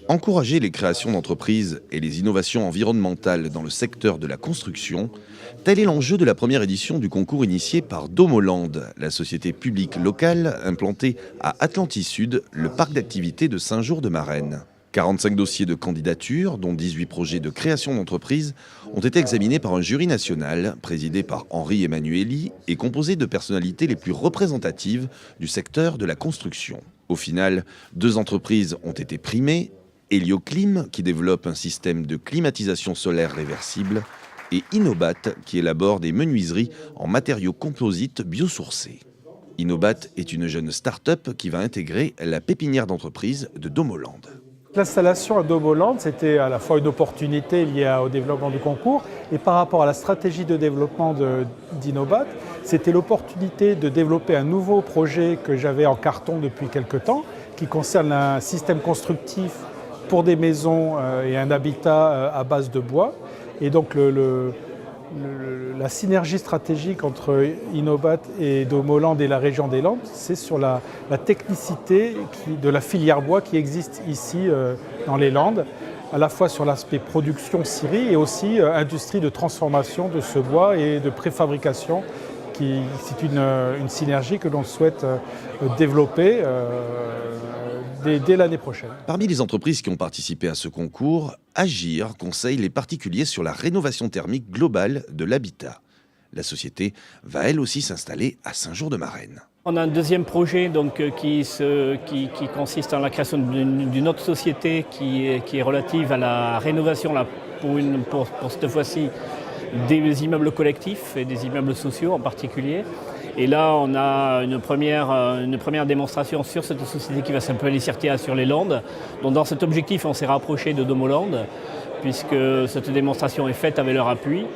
Encourager les créations d'entreprises et les innovations environnementales dans le secteur de la construction, tel est l'enjeu de la première édition du concours initié par Domoland, la société publique locale implantée à Atlantis Sud, le parc d'activités de Saint-Jour-de-Marennes. 45 dossiers de candidature, dont 18 projets de création d'entreprises, ont été examinés par un jury national présidé par Henri Emmanuelli et composé de personnalités les plus représentatives du secteur de la construction. Au final, 2 entreprises ont été primées, Helioclim, qui développe un système de climatisation solaire réversible, et Innobat, qui élabore des menuiseries en matériaux composites biosourcés. Innobat est une jeune start-up qui va intégrer la pépinière d'entreprise de Domoland. L'installation à Domoland, c'était à la fois une opportunité liée au développement du concours et par rapport à la stratégie de développement d'Innobat, c'était l'opportunité de développer un nouveau projet que j'avais en carton depuis quelque temps, qui concerne un système constructif pour des maisons et un habitat à base de bois. Et donc la synergie stratégique entre Innobat et Domoland et la région des Landes, c'est sur la technicité de la filière bois qui existe ici dans les Landes, à la fois sur l'aspect production scierie et aussi industrie de transformation de ce bois et de préfabrication. C'est une synergie que l'on souhaite développer dès l'année prochaine. Parmi les entreprises qui ont participé à ce concours, Agir conseille les particuliers sur la rénovation thermique globale de l'habitat. La société va elle aussi s'installer à Saint-Jour-de-Marennes. On a un deuxième projet qui consiste en la création d'une autre société qui est relative à la rénovation pour cette fois-ci des immeubles collectifs et des immeubles sociaux en particulier. Et là, on a une première démonstration sur cette société qui va s'appeler CIRTEA sur les Landes. Donc dans cet objectif, on s'est rapproché de Domoland, puisque cette démonstration est faite avec leur appui,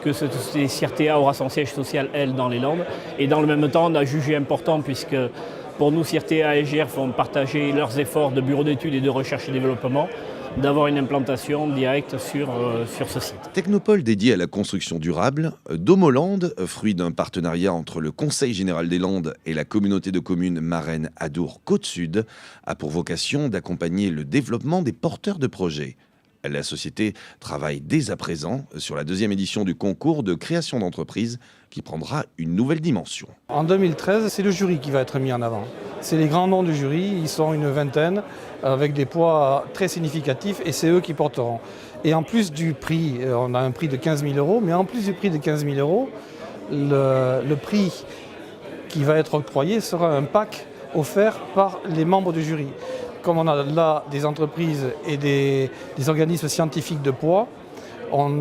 que cette société CIRTEA aura son siège social, elle, dans les Landes. Et dans le même temps, on a jugé important, puisque pour nous, CIRTEA et Agir font partager leurs efforts de bureau d'études et de recherche et développement, d'avoir une implantation directe sur ce site. Technopole dédié à la construction durable, Domoland, fruit d'un partenariat entre le Conseil général des Landes et la communauté de communes Marennes Adour Côte-Sud, a pour vocation d'accompagner le développement des porteurs de projets. La société travaille dès à présent sur la 2e édition du concours de création d'entreprises qui prendra une nouvelle dimension. En 2013, c'est le jury qui va être mis en avant. C'est les grands noms du jury, ils sont une vingtaine, avec des poids très significatifs et c'est eux qui porteront. Et en plus du prix, on a un prix de 15 000 €, mais en plus du prix de 15 000 €, le prix qui va être octroyé sera un pack offert par les membres du jury. Comme on a là des entreprises et des organismes scientifiques de poids, on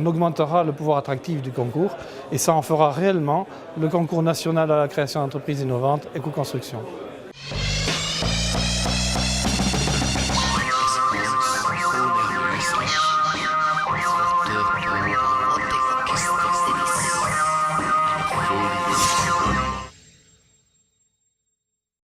augmentera le pouvoir attractif du concours et ça en fera réellement le concours national à la création d'entreprises innovantes Éco-Construction.